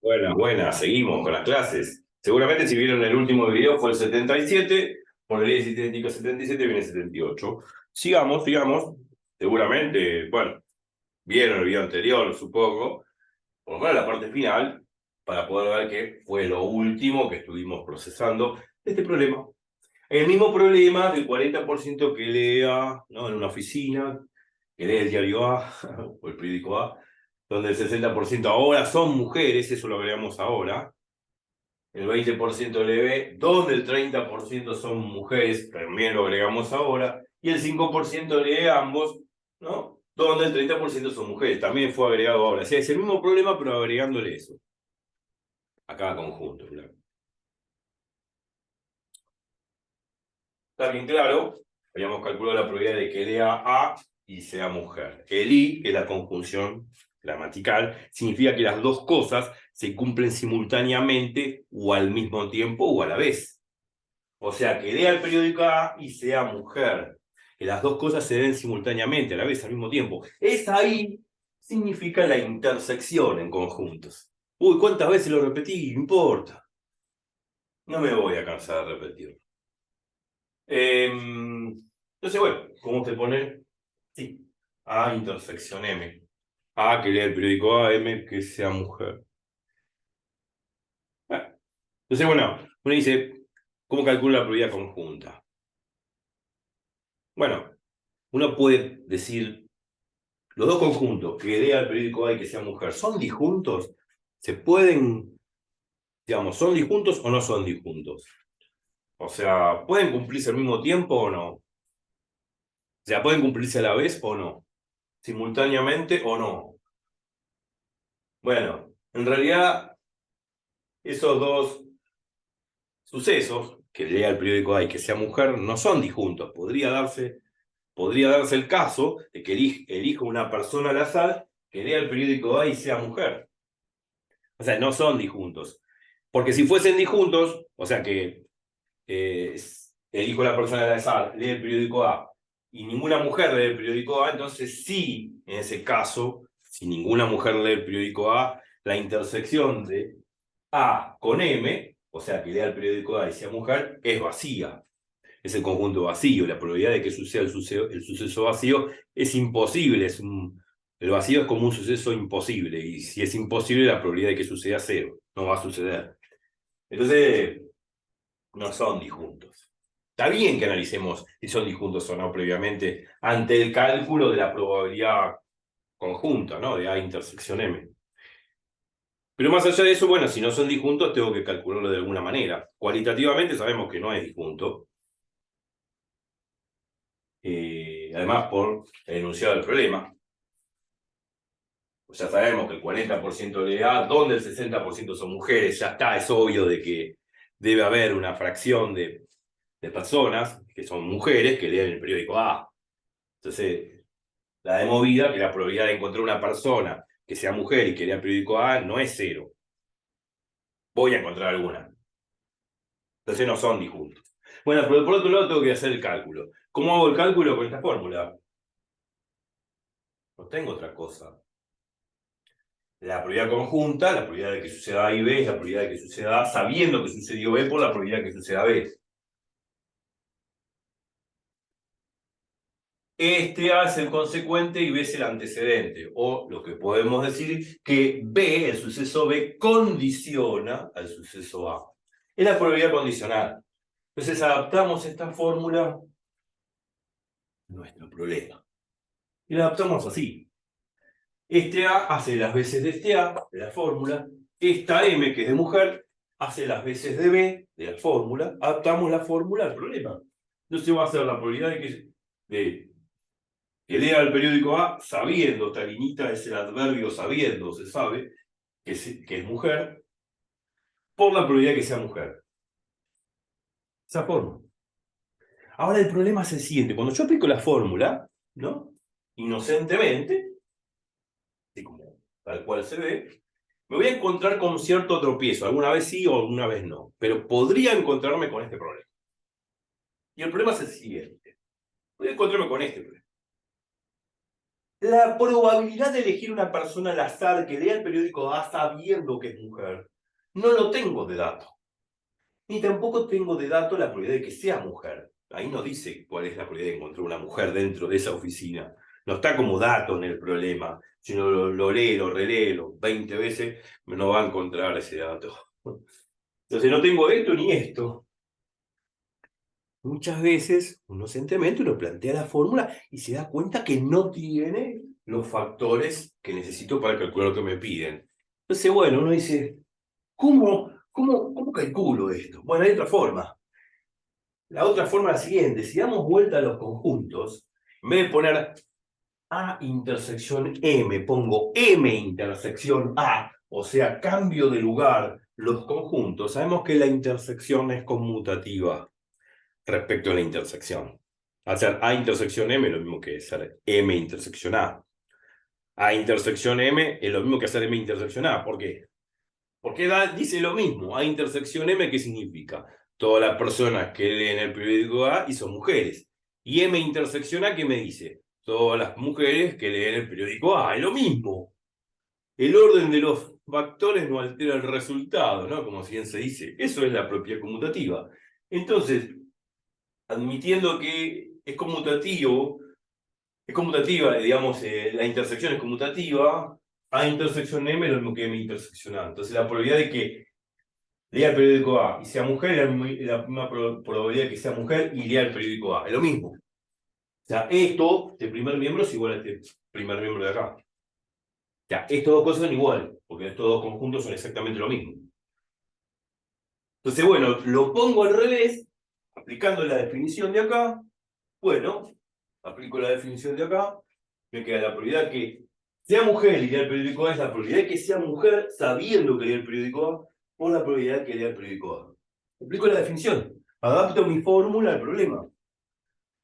Buenas, buenas, seguimos con las clases. Seguramente si vieron el último video fue el 77, por el 17 77 viene el 78. Sigamos, sigamos. Seguramente, bueno, vieron el video anterior, supongo, por lo menos la parte final, para poder ver qué fue lo último que estuvimos procesando de este problema. El mismo problema del 40% que lea, ¿no? En una oficina, que lee el diario A o el periódico A, donde el 60% ahora son mujeres, eso lo agregamos ahora. El 20% lee B, donde el 30% son mujeres, también lo agregamos ahora. Y el 5% lee ambos, ¿no? Donde el 30% son mujeres, también fue agregado ahora. O sea, es el mismo problema, pero agregándole eso a cada conjunto, claro. Está bien claro, habíamos calculado la probabilidad de que lea A y sea mujer. El I, que es la conjunción gramatical, significa que las dos cosas se cumplen simultáneamente o al mismo tiempo o a la vez. O sea, que lea el periódico A y sea mujer. Que las dos cosas se den simultáneamente, a la vez, al mismo tiempo. Esa I significa la intersección en conjuntos. Uy, ¿cuántas veces lo repetí? No importa. No me voy a cansar de repetirlo. Entonces, bueno, ¿cómo se pone? Sí. A intersección M. A que lea el periódico A, M que sea mujer. Bueno, entonces, bueno, uno dice, ¿cómo calcula la probabilidad conjunta? Bueno, uno puede decir, los dos conjuntos que lea el periódico A y que sea mujer, ¿son disjuntos? ¿Se pueden, digamos, son disjuntos o no son disjuntos? O sea, ¿pueden cumplirse al mismo tiempo o no? O sea, ¿pueden cumplirse a la vez o no? ¿Simultáneamente o no? Bueno, en realidad, esos dos sucesos, que lea el periódico A y que sea mujer, no son disjuntos. Podría darse el caso de que elijo una persona al azar que lea el periódico A y sea mujer. O sea, no son disjuntos. Porque si fuesen disjuntos, o sea que eh, elijo la persona al azar, lee el periódico A y ninguna mujer lee el periódico A, entonces sí, en ese caso, si ninguna mujer lee el periódico A, la intersección de A con M, o sea, que lea el periódico A y sea mujer, es vacía. Es el conjunto vacío. La probabilidad de que suceda el suceso vacío es imposible. El vacío es como un suceso imposible. Y si es imposible, la probabilidad de que suceda es cero. No va a suceder. Entonces, no son disjuntos. Está bien que analicemos si son disjuntos o no previamente ante el cálculo de la probabilidad conjunta, ¿no? De A intersección M. Pero más allá de eso, bueno, si no son disjuntos, tengo que calcularlo de alguna manera. Cualitativamente sabemos que no es disjunto. Además, por el enunciado del problema. Pues ya sabemos que el 40% de A, donde el 60% son mujeres, ya está, es obvio de que debe haber una fracción de personas que son mujeres que leen el periódico A. Entonces, la de movida, que la probabilidad de encontrar una persona que sea mujer y que lea el periódico A no es cero. Voy a encontrar alguna. Entonces no son disjuntos. Bueno, pero por otro lado tengo que hacer el cálculo. ¿Cómo hago el cálculo con esta fórmula? No tengo otra cosa. La probabilidad conjunta, la probabilidad de que suceda A y B, es la probabilidad de que suceda A sabiendo que sucedió B por la probabilidad de que suceda B. Este A es el consecuente y B es el antecedente. O lo que podemos decir que B, el suceso B, condiciona al suceso A. Es la probabilidad condicional. Entonces adaptamos esta fórmula a nuestro problema. Y la adaptamos así. Este A hace las veces de este A, de la fórmula. Esta M, que es de mujer, hace las veces de B, de la fórmula. Adaptamos la fórmula al problema. Entonces va a ser la probabilidad de que lea el periódico A sabiendo, esta linita es el adverbio sabiendo, se sabe que es mujer, por la probabilidad de que sea mujer. Esa fórmula. Ahora el problema es el siguiente. Cuando yo aplico la fórmula, ¿no? Inocentemente, así como tal cual se ve, me voy a encontrar con cierto tropiezo. Alguna vez sí o alguna vez no. Pero podría encontrarme con este problema. Y el problema es el siguiente. Voy a encontrarme con este problema. La probabilidad de elegir una persona al azar que lea el periódico A sabiendo que es mujer, no lo tengo de dato. Ni tampoco tengo de dato la probabilidad de que sea mujer. Ahí no dice cuál es la probabilidad de encontrar una mujer dentro de esa oficina. No está como dato en el problema. Si uno lo lee, lo relee 20 veces, no va a encontrar ese dato. Entonces no tengo esto ni esto. Muchas veces, inocentemente, uno plantea la fórmula y se da cuenta que no tiene los factores que necesito para calcular lo que me piden. Entonces, bueno, uno dice, ¿cómo calculo esto? Bueno, hay otra forma. La otra forma es la siguiente, si damos vuelta a los conjuntos, en vez de poner A intersección M, pongo M intersección A, o sea, cambio de lugar los conjuntos, sabemos que la intersección es conmutativa respecto a la intersección. Hacer A intersección M es lo mismo que hacer M intersección A. A intersección M es lo mismo que hacer M intersección A. ¿Por qué? Porque dice lo mismo. A intersección M, ¿qué significa? Todas las personas que leen el periódico A y son mujeres. Y M intersección A, ¿qué me dice? Todas las mujeres que leen el periódico A. Es lo mismo. El orden de los factores no altera el resultado, ¿no? Como bien se dice. Eso es la propiedad conmutativa. Entonces, admitiendo que es conmutativa, digamos, la intersección es conmutativa, A intersección M es lo mismo que M intersección A. Entonces la probabilidad de que lea el periódico A y sea mujer es la misma probabilidad de que sea mujer y lea el periódico A. Es lo mismo. O sea, este primer miembro es igual a este primer miembro de acá. O sea, estos dos cosas son iguales, porque estos dos conjuntos son exactamente lo mismo. Entonces, bueno, lo pongo al revés, aplicando la definición de acá. Bueno, aplico la definición de acá, me queda la probabilidad que sea mujer y lea el periódico A es la probabilidad de que sea mujer sabiendo que lea el periódico A por la probabilidad de que lea el periódico A. Aplico la definición, adapto mi fórmula al problema.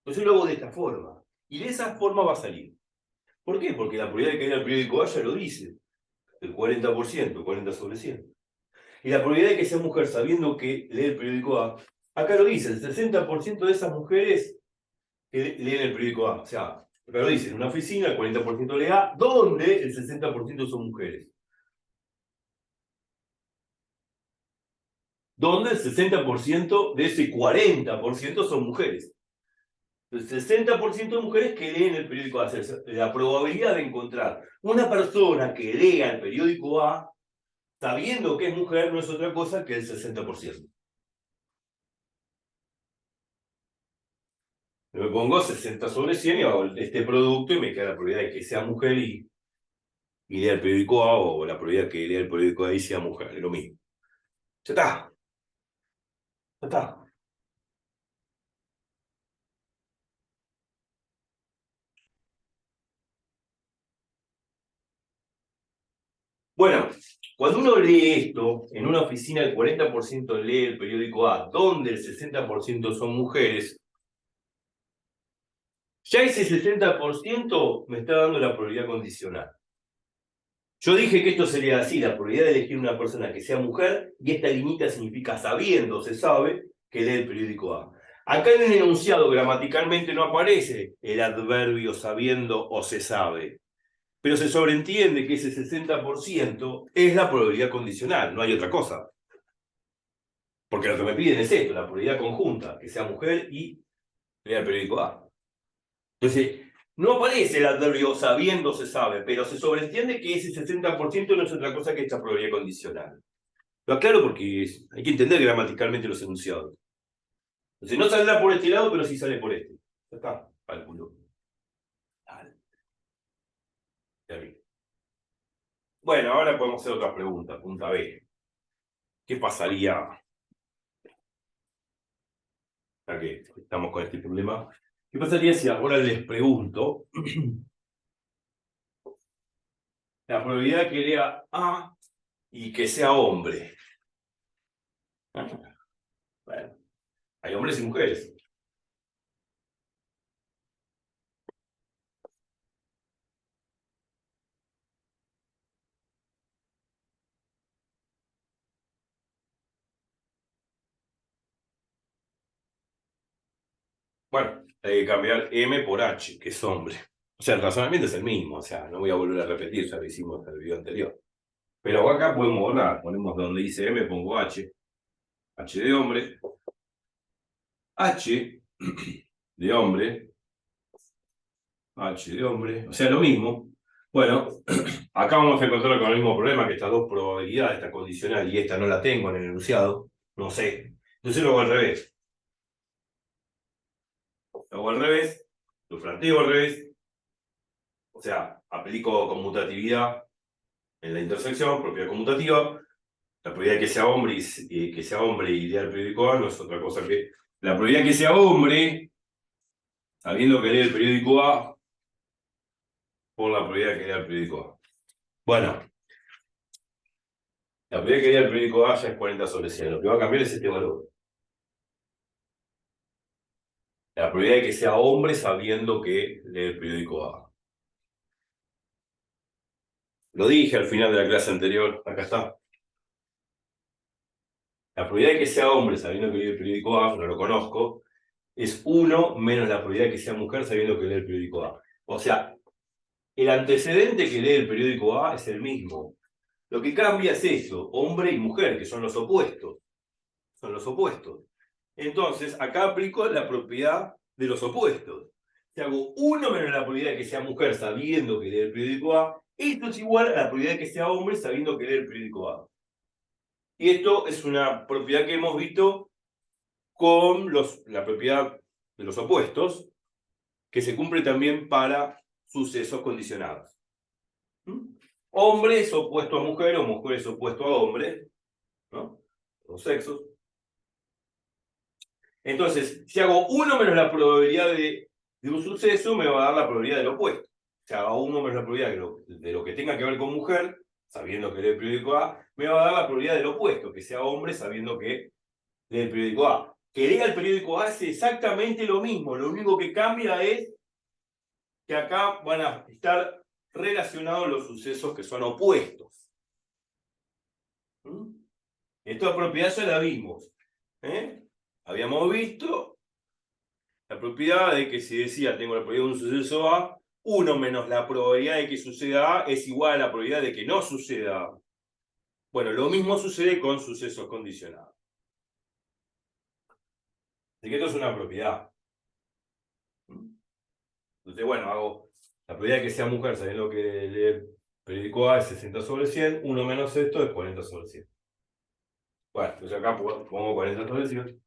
Entonces lo hago de esta forma. Y de esa forma va a salir. ¿Por qué? Porque la probabilidad de que lea el periódico A ya lo dice. El 40%, 40 sobre 100. Y la probabilidad de que sea mujer sabiendo que lee el periódico A, acá lo dice, el 60% de esas mujeres que leen el periódico A. O sea, acá lo dice, en una oficina el 40% lee A, donde el 60% son mujeres. Donde el 60% de ese 40% son mujeres. El 60% de mujeres que leen el periódico A. La probabilidad de encontrar una persona que lea el periódico A sabiendo que es mujer no es otra cosa que el 60%. Yo me pongo 60 sobre 100 y hago este producto y me queda la probabilidad de que sea mujer y lea el periódico A, o la probabilidad de que lea el periódico A y sea mujer. Es lo mismo. Ya está. Ya está. Bueno, cuando uno lee esto, en una oficina el 40% lee el periódico A, donde el 60% son mujeres, ya ese 60% me está dando la probabilidad condicional. Yo dije que esto sería así, la probabilidad de elegir una persona que sea mujer, y esta limita significa sabiendo, se sabe, que lee el periódico A. Acá en el enunciado gramaticalmente no aparece el adverbio sabiendo o se sabe, pero se sobreentiende que ese 60% es la probabilidad condicional, no hay otra cosa. Porque lo que me piden es esto, la probabilidad conjunta, que sea mujer y lea el periódico A. Entonces, no aparece el adverbio sabiendo se sabe, pero se sobreentiende que ese 60% no es otra cosa que esta probabilidad condicional. Lo aclaro porque hay que entender gramaticalmente los enunciados. Entonces, no saldrá por este lado, pero sí sale por este. Ya está, cálculo. Bueno, ahora podemos hacer otra pregunta, punta B. ¿Qué pasaría, ya que estamos con este problema? ¿Qué pasaría si ahora les pregunto la probabilidad que lea A y que sea hombre? Bueno, hay hombres y mujeres. Bueno, hay que cambiar M por H, que es hombre. O sea, el razonamiento es el mismo, o sea, no voy a volver a repetir, ya lo hicimos en el video anterior. Pero acá podemos borrar, ponemos donde dice M, pongo H, H de hombre, H de hombre, H de hombre, o sea, lo mismo. Bueno, acá vamos a encontrar con el mismo problema, que estas dos probabilidades, esta condicional y esta no la tengo en el enunciado, no sé. Entonces lo hago al revés. Lo hago al revés, lo planteo al revés, o sea, aplico conmutatividad en la intersección, propiedad conmutativa. La probabilidad de que sea hombre y lea el periódico A no es otra cosa que la probabilidad de que sea hombre, sabiendo que lee el periódico A, por la probabilidad de que lea el periódico A. Bueno, la probabilidad de que lea el periódico A ya es 40/100. Lo que va a cambiar es este valor. La probabilidad de que sea hombre sabiendo que lee el periódico A. Lo dije al final de la clase anterior, acá está. La probabilidad de que sea hombre sabiendo que lee el periódico A, no lo conozco, es 1 menos la probabilidad de que sea mujer sabiendo que lee el periódico A. O sea, el antecedente que lee el periódico A es el mismo. Lo que cambia es eso, hombre y mujer, que son los opuestos. Son los opuestos. Entonces, acá aplico la propiedad de los opuestos. Si hago 1 menos la probabilidad de que sea mujer sabiendo que lee el periódico A, esto es igual a la probabilidad de que sea hombre sabiendo que lee el periódico A. Y esto es una propiedad que hemos visto con la propiedad de los opuestos, que se cumple también para sucesos condicionados. Hombre es opuesto a mujer o mujer es opuesto a hombre, ¿no? Los sexos. Entonces, si hago 1 menos la probabilidad de un suceso, me va a dar la probabilidad del opuesto. Si hago 1 menos la probabilidad de lo que tenga que ver con mujer, sabiendo que lee el periódico A, me va a dar la probabilidad del opuesto, que sea hombre sabiendo que lee el periódico A. Que lea el periódico A es exactamente lo mismo, lo único que cambia es que acá van a estar relacionados los sucesos que son opuestos. Esta propiedad ya la vimos. Habíamos visto la propiedad de que si decía tengo la probabilidad de un suceso A, 1 menos la probabilidad de que suceda A es igual a la probabilidad de que no suceda A. Bueno, lo mismo sucede con sucesos condicionados. Así que esto es una propiedad. Entonces, bueno, hago la probabilidad de que sea mujer sabiendo que lee el periódico A es 60/100, 1 menos esto es 40/100. Bueno, entonces acá pongo 40/100.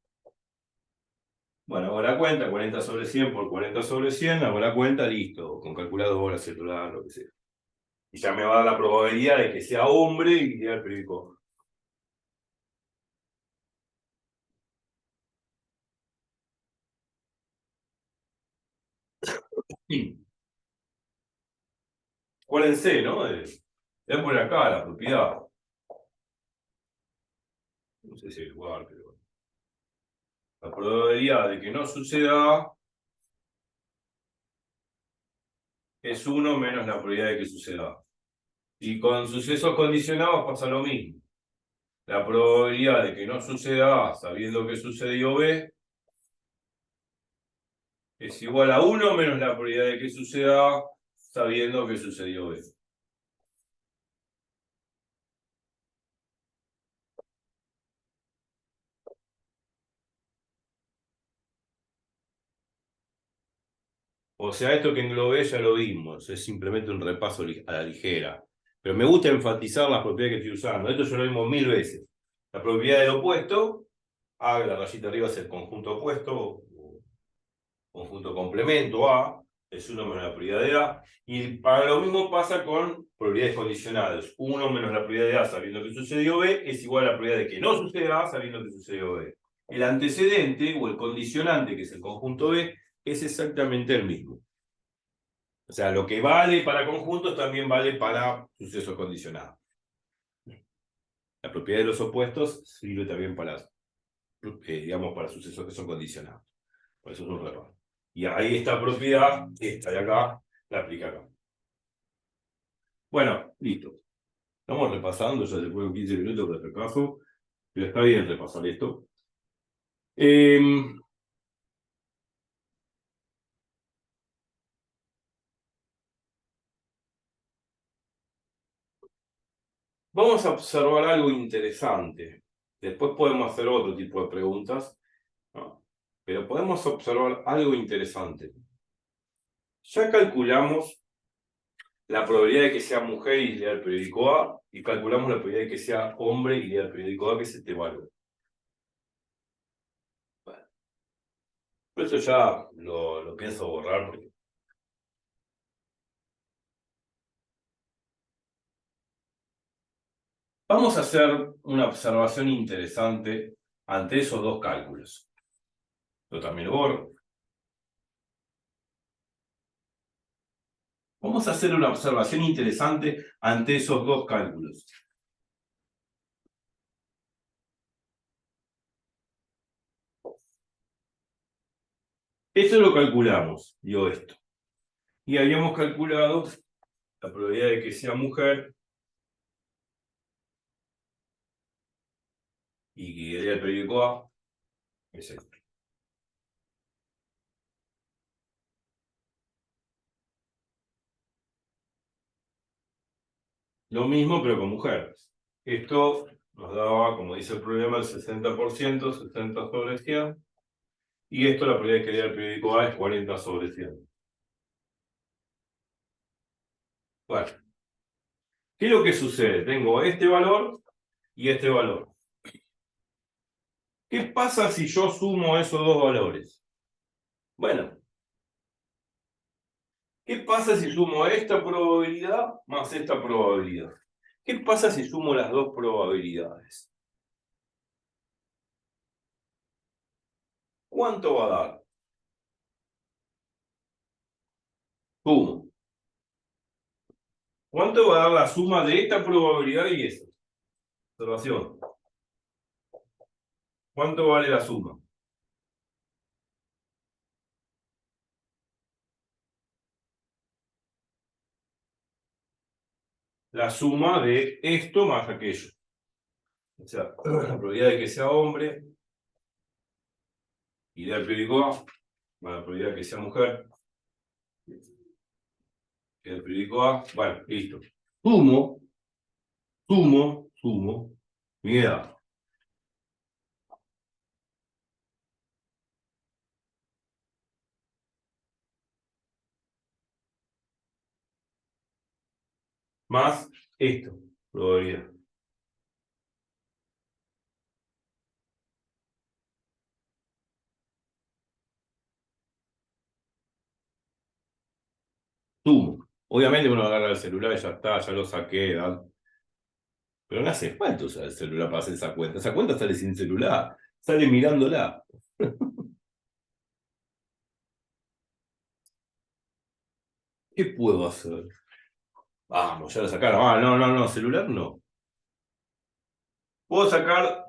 Bueno, hago la cuenta, 40/100 por 40/100, hago la cuenta, listo, con calculadora, celular, lo que sea. Y ya me va a dar la probabilidad de que sea hombre y lea el periódico. Acuérdense, ¿no? Voy a poner acá la propiedad. No sé si es igual, pero la probabilidad de que no suceda es 1 menos la probabilidad de que suceda. Y con sucesos condicionados pasa lo mismo. La probabilidad de que no suceda A sabiendo que sucedió B es igual a 1 menos la probabilidad de que suceda A sabiendo que sucedió B. O sea, esto que englobé ya lo vimos, es simplemente un repaso a la ligera. Pero me gusta enfatizar las propiedades que estoy usando. Esto ya lo vimos 1000 veces. La propiedad del opuesto, A, la rayita arriba es el conjunto opuesto, o conjunto complemento A, es 1 menos la probabilidad de A. Y para lo mismo pasa con probabilidades condicionales. 1 menos la probabilidad de A sabiendo que sucedió B es igual a la probabilidad de que no suceda A sabiendo que sucedió B. El antecedente o el condicionante, que es el conjunto B, es exactamente el mismo. O sea, lo que vale para conjuntos también vale para sucesos condicionados. La propiedad de los opuestos sirve también para, digamos, para sucesos que son condicionados. Por eso es un repaso. Y ahí esta propiedad, esta de acá, la aplica acá. Bueno, listo. Estamos repasando, ya después de 15 minutos de repaso, pero está bien repasar esto. Vamos a observar algo interesante. Después podemos hacer otro tipo de preguntas, ¿no? Pero podemos observar algo interesante. Ya calculamos la probabilidad de que sea mujer y lea el periódico A, y calculamos la probabilidad de que sea hombre y lea el periódico A, que es este valor. Bueno, eso ya lo pienso borrar porque... Vamos a hacer una observación interesante ante esos dos cálculos. Yo también lo borro. Vamos a hacer una observación interesante ante esos dos cálculos. Esto lo calculamos, digo esto. Y habíamos calculado la probabilidad de que sea mujer y que lea el periódico A, es esto. Lo mismo, pero con mujeres. Esto nos daba, como dice el problema, el 60%, 60 sobre 100. Y esto, la probabilidad de que lea el periódico A es 40 sobre 100. Bueno, ¿qué es lo que sucede? Tengo este valor y este valor. ¿Qué pasa si yo sumo esos dos valores? Bueno, ¿qué pasa si sumo esta probabilidad más esta probabilidad? ¿Qué pasa si sumo las dos probabilidades? ¿Cuánto va a dar? Sumo. ¿Cuánto va a dar la suma de esta probabilidad y esta? Observación. ¿Cuánto vale la suma? La suma de esto más aquello. O sea, la probabilidad de que sea hombre y del periódico A, más la probabilidad de que sea mujer y del periódico A. Bueno, listo. Sumo, sumo mi edad. Más esto, probabilidad. Sumo. Obviamente uno agarra el celular y ya está, ya lo saqué, ¿verdad? Pero no hace falta usar el celular para hacer esa cuenta. Esa cuenta sale sin celular, sale mirándola. ¿Qué puedo hacer? Vamos, ya lo sacaron. Ah, no, celular no. Puedo sacar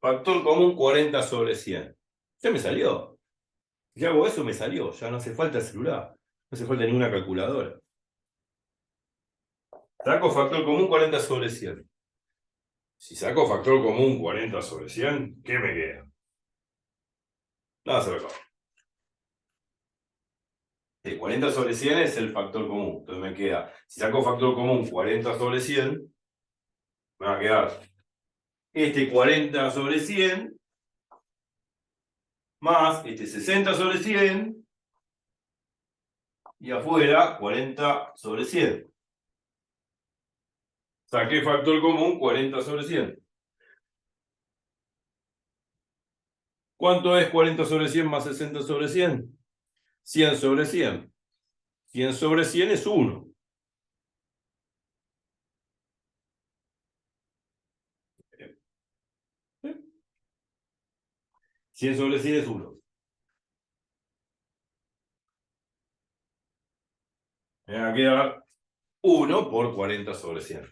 factor común 40 sobre 100. Ya me salió. Si hago eso, me salió. Ya no hace falta el celular. No hace falta ninguna calculadora. Saco factor común 40 sobre 100. Si saco factor común 40 sobre 100, ¿qué me queda? Nada, se me acaba. 40 sobre 100 es el factor común. Entonces me queda, si saco factor común 40 sobre 100, me va a quedar este 40 sobre 100 más este 60 sobre 100 y afuera 40 sobre 100. Saqué factor común 40 sobre 100. ¿Cuánto es 40 sobre 100 más 60 sobre 100? 100 sobre 100. 100 sobre 100 es 1. 100 sobre 100 es 1. Me va a quedar 1 por 40 sobre 100.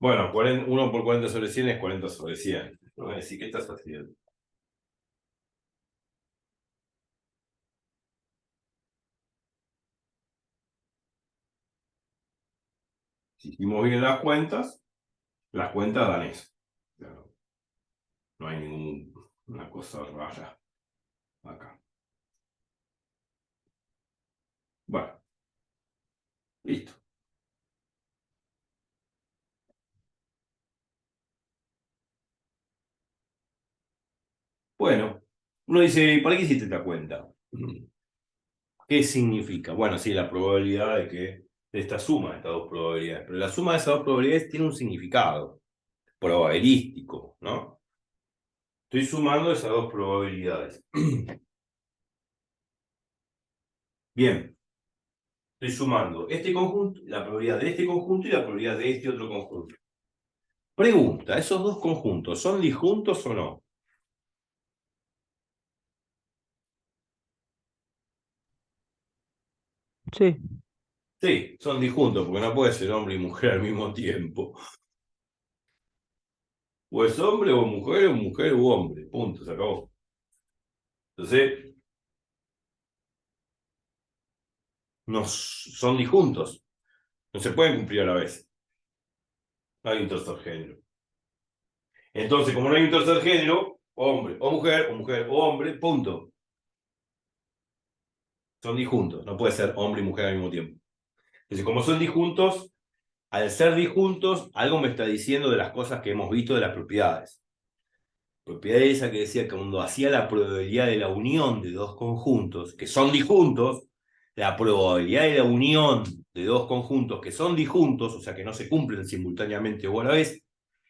Bueno, 1 por 40 sobre 100 es 40 sobre 100. Me voy a decir, ¿qué estás haciendo? Si hicimos bien las cuentas dan eso. No hay ningún Una cosa rara acá. Bueno, listo. Bueno, uno dice, ¿para qué hiciste esta cuenta? ¿Qué significa? Bueno, sí, la probabilidad de esta suma de estas dos probabilidades. Pero la suma de esas dos probabilidades tiene un significado probabilístico, ¿no? Estoy sumando esas dos probabilidades. Bien, estoy sumando este conjunto, la probabilidad de este conjunto y la probabilidad de este otro conjunto. Pregunta, ¿esos dos conjuntos son disjuntos o no? Sí, Sí, son disjuntos, porque no puede ser hombre y mujer al mismo tiempo. O es hombre o mujer u hombre. Punto, se acabó. Entonces, no son disjuntos. No se pueden cumplir a la vez. No hay un tercer género. Entonces, como no hay un tercer género, hombre o mujer o hombre, punto. Son disjuntos. No puede ser hombre y mujer al mismo tiempo. Entonces, como son disjuntos, al ser disjuntos, algo me está diciendo de las cosas que hemos visto de las propiedades. Propiedad esa que decía que cuando hacía la probabilidad de la unión de dos conjuntos que son disjuntos, la probabilidad de la unión de dos conjuntos que son disjuntos, o sea que no se cumplen simultáneamente o a la vez,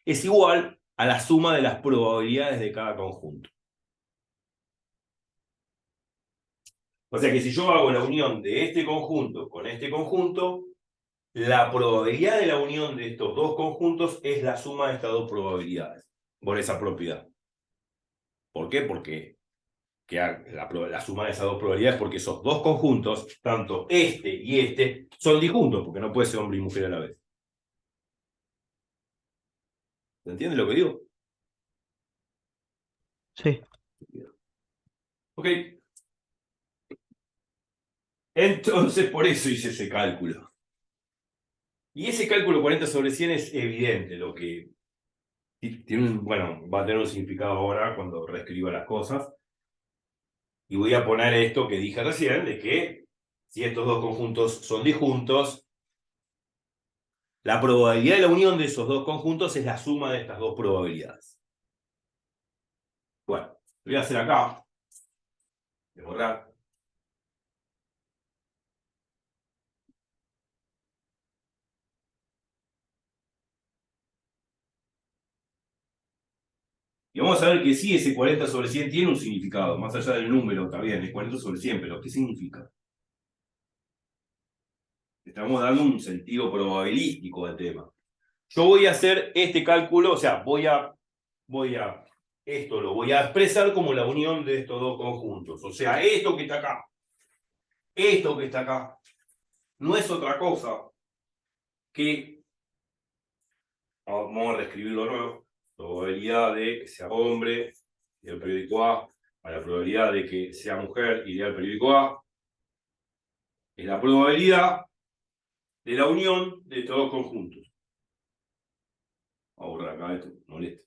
es igual a la suma de las probabilidades de cada conjunto. O sea que si yo hago la unión de este conjunto con este conjunto, la probabilidad de la unión de estos dos conjuntos es la suma de estas dos probabilidades, por esa propiedad. ¿Por qué? Porque la suma de esas dos probabilidades, porque esos dos conjuntos, tanto este y este, son disjuntos, porque no puede ser hombre y mujer a la vez. ¿Se entiende lo que digo? sí. Ok. Entonces, por eso hice ese cálculo. Y ese cálculo 40 sobre 100 es evidente, lo que tiene bueno, va a tener un significado ahora cuando reescriba las cosas. Y voy a poner esto que dije recién, de que si estos dos conjuntos son disjuntos, la probabilidad de la unión de esos dos conjuntos es la suma de estas dos probabilidades. Bueno, lo voy a hacer acá, de borrar. Y vamos a ver que sí, ese 40 sobre 100 tiene un significado, más allá del número también, es 40 sobre 100, pero ¿qué significa? Estamos dando un sentido probabilístico al tema. Yo voy a hacer este cálculo, o sea, esto lo voy a expresar como la unión de estos dos conjuntos. O sea, esto que está acá, no es otra cosa que, vamos a reescribirlo de nuevo, probabilidad de que sea hombre y el periódico a la probabilidad de que sea mujer y el periódico A, es la probabilidad de la unión de estos dos conjuntos. Vamos a borrar acá esto, molesta.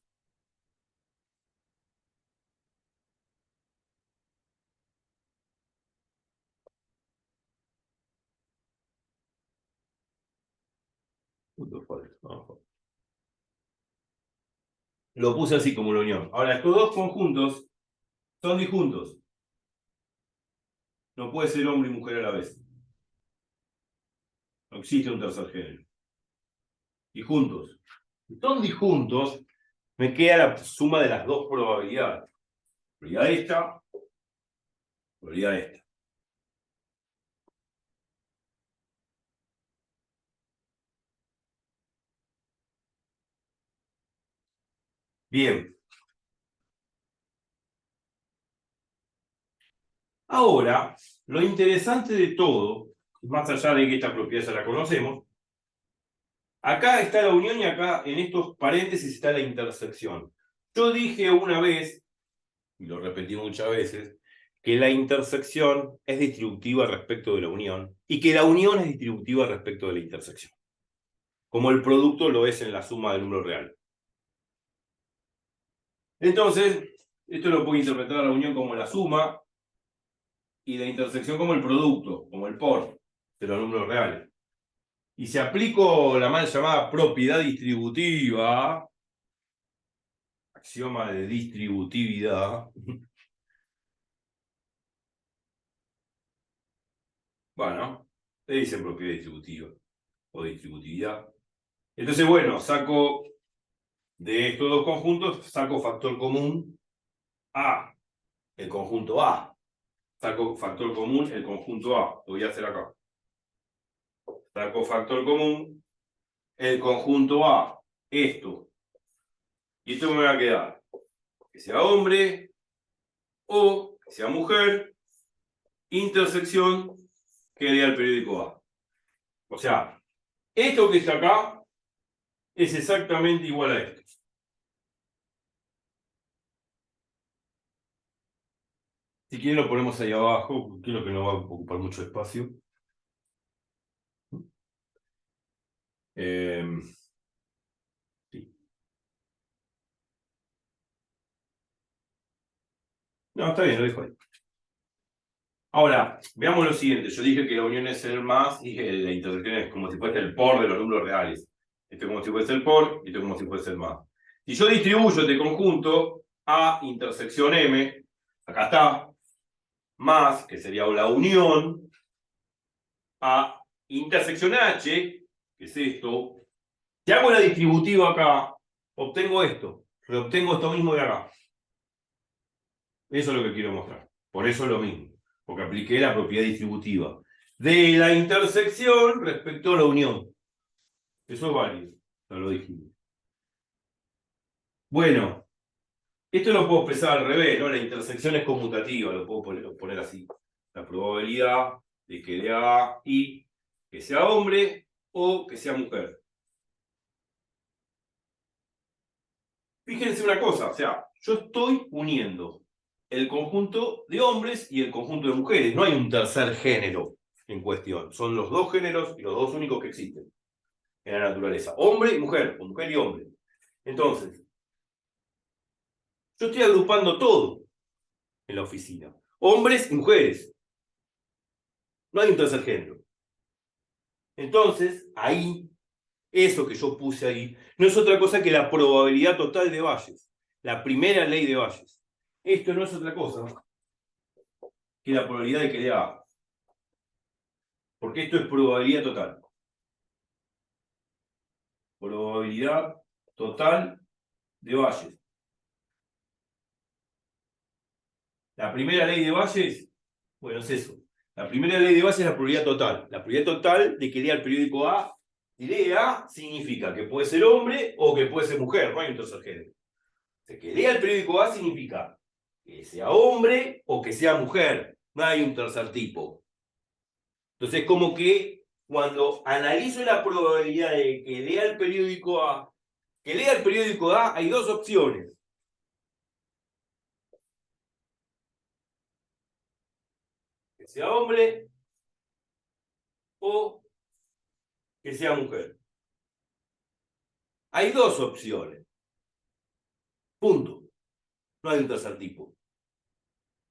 Lo puse así como la unión. Ahora, estos dos conjuntos son disjuntos. No puede ser hombre y mujer a la vez. No existe un tercer género. Disjuntos. Si son disjuntos, me queda la suma de las dos probabilidades. Probabilidad esta, probabilidad esta. Bien. Ahora, lo interesante de todo, más allá de que esta propiedad ya la conocemos, acá está la unión y acá en estos paréntesis está la intersección. Yo dije una vez, y lo repetí muchas veces, que la intersección es distributiva respecto de la unión y que la unión es distributiva respecto de la intersección, como el producto lo es en la suma del número real. Entonces, Esto lo puedo interpretar a la unión como la suma y la intersección como el producto, como el por de los números reales. Y si aplico la mal llamada propiedad distributiva, axioma de distributividad, bueno, le dicen propiedad distributiva o distributividad. Entonces, bueno, saco de estos dos conjuntos, saco factor común A, el conjunto A. Saco factor común el conjunto A. Lo voy a hacer acá. Saco factor común el conjunto A. Esto. Y esto me va a quedar que sea hombre o que sea mujer, intersección que dé al periódico A. O sea, esto que está acá es exactamente igual a esto. Si quieren lo ponemos ahí abajo, porque creo que no va a ocupar mucho espacio. Sí. No, está bien, lo dejo ahí. Ahora, veamos lo siguiente. Yo dije que la unión es el más y que la intersección es como si fuese el por de los números reales. Esto es como si fuese el por y esto es como si fuese el más. Si yo distribuyo este conjunto A intersección M, acá está, más, que sería la unión, a intersección H, que es esto. Si hago la distributiva acá, obtengo esto. Reobtengo esto mismo de acá. Eso es lo que quiero mostrar. Por eso es lo mismo. Porque apliqué la propiedad distributiva de la intersección respecto a la unión. Eso es válido. Ya lo dijimos. Bueno, esto lo puedo expresar al revés, ¿no? La intersección es conmutativa, lo puedo poner así. La probabilidad de que de A y que sea hombre o que sea mujer. Fíjense una cosa, o sea, yo estoy uniendo el conjunto de hombres y el conjunto de mujeres. No hay un tercer género en cuestión. Son los dos géneros y los dos únicos que existen en la naturaleza. Hombre y mujer, o mujer y hombre. Entonces, yo estoy agrupando todo en la oficina. Hombres y mujeres. No hay un tercer género. Entonces, ahí, eso que yo puse ahí, no es otra cosa que la probabilidad total de Bayes. La primera ley de Bayes. Esto no es otra cosa que la probabilidad de que dé A. Porque esto es probabilidad total. Probabilidad total de Bayes. La primera ley de Bayes, bueno, es eso. La primera ley de Bayes es la probabilidad total. La probabilidad total de que lea el periódico A. Y lea significa que puede ser hombre o que puede ser mujer. No hay un tercer género. O sea, que lea el periódico A significa que sea hombre o que sea mujer. No hay un tercer tipo. Entonces, como que cuando analizo la probabilidad de que lea el periódico A, hay dos opciones. Que sea hombre o que sea mujer. Hay dos opciones. Punto. No hay un tercer tipo.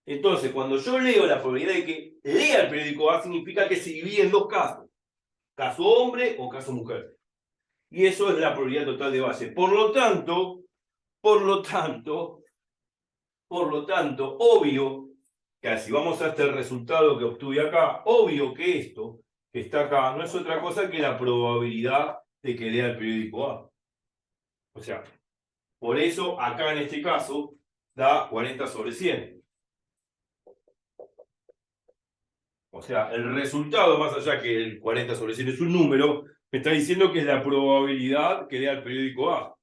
Entonces, cuando yo leo la probabilidad de que lea el periódico A, significa que se divide en dos casos. Caso hombre o caso mujer. Y eso es la probabilidad total de Bayes. Por lo tanto, obvio que si vamos a este resultado que obtuve acá, obvio que esto que está acá no es otra cosa que la probabilidad de que lea el periódico A. O sea, por eso acá en este caso da 40/100. O sea, el resultado, más allá que el 40/100 es un número, me está diciendo que es la probabilidad que lea el periódico A.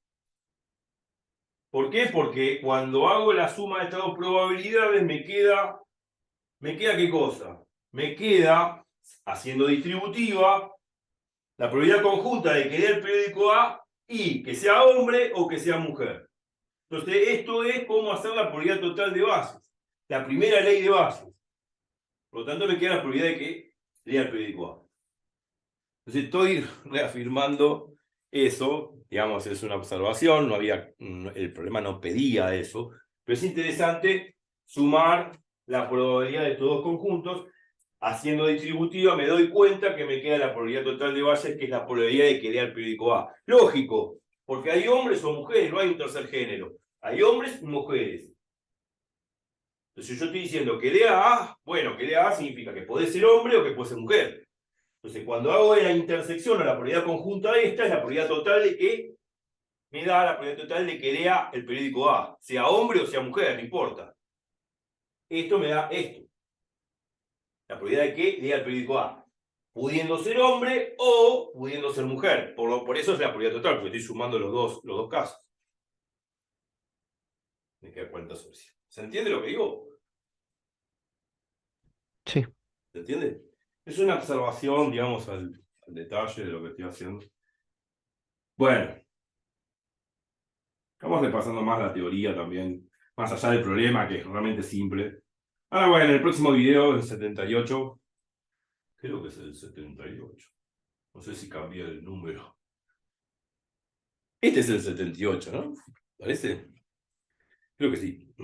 ¿Por qué? Porque cuando hago la suma de estas dos probabilidades ¿me queda qué cosa? Me queda, haciendo distributiva, la probabilidad conjunta de que lea el periódico A y que sea hombre o que sea mujer. Entonces, esto es cómo hacer la probabilidad total de Bayes. La primera ley de Bayes. Por lo tanto, me queda la probabilidad de que lea el periódico A. Entonces, estoy reafirmando eso. Digamos, es una observación. No había, el problema no pedía eso. Pero es interesante sumar la probabilidad de estos dos conjuntos. Haciendo distributiva me doy cuenta que me queda la probabilidad total de Bayes, que es la probabilidad de que lea el periódico A. Lógico, porque hay hombres o mujeres, no hay un tercer género. Hay hombres y mujeres. Entonces yo estoy diciendo que lea A, bueno, que lea A significa que puede ser hombre o que puede ser mujer. Entonces cuando hago la intersección o la probabilidad conjunta esta, es la probabilidad total de que me da la probabilidad total de que lea el periódico A, sea hombre o sea mujer, no importa. Esto me da esto. La probabilidad de que lea el periódico A, pudiendo ser hombre o pudiendo ser mujer. Por eso es la probabilidad total, porque estoy sumando los dos casos. Me queda 40 sobre 100. ¿Se entiende lo que digo? Sí. ¿Se entiende? Es una observación, digamos, al detalle de lo que estoy haciendo. Bueno, vamos repasando más la teoría también, más allá del problema, que es realmente simple. Ahora, bueno, en el próximo video, el 78, creo que es el 78. No sé si cambié el número. Este es el 78, ¿no? ¿Parece? Creo que sí.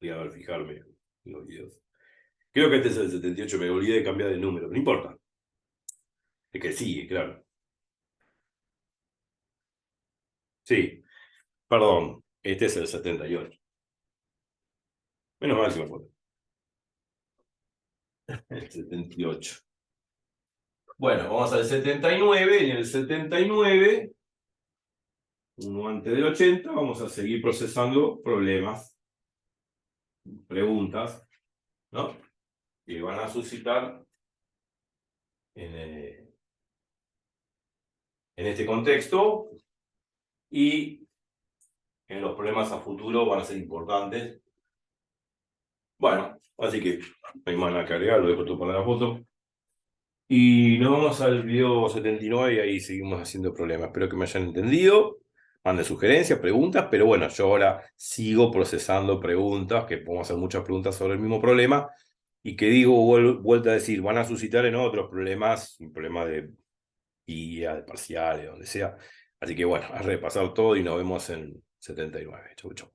Voy a ver, fijarme en los videos. Creo que este es el 78, me olvidé de cambiar de número, no importa. Es que sigue, claro. Sí, perdón, este es el 78. Menos mal que me acuerdo. El 78. Bueno, vamos al 79, y en el 79, uno antes del 80, vamos a seguir procesando problemas, preguntas, ¿no? Que van a suscitar en este contexto, y en los problemas a futuro van a ser importantes. Bueno, así que no hay más nada que agregar, lo dejo todo para la foto. Y nos vamos al video 79 y ahí seguimos haciendo problemas. Espero que me hayan entendido. Manden sugerencias, preguntas, pero bueno, yo ahora sigo procesando preguntas, que podemos hacer muchas preguntas sobre el mismo problema, y que digo, vuelta a decir, van a suscitar en otros problemas, un problema de guía, de parciales, donde sea. Así que bueno, a repasar todo y nos vemos en 79. Chau, chau.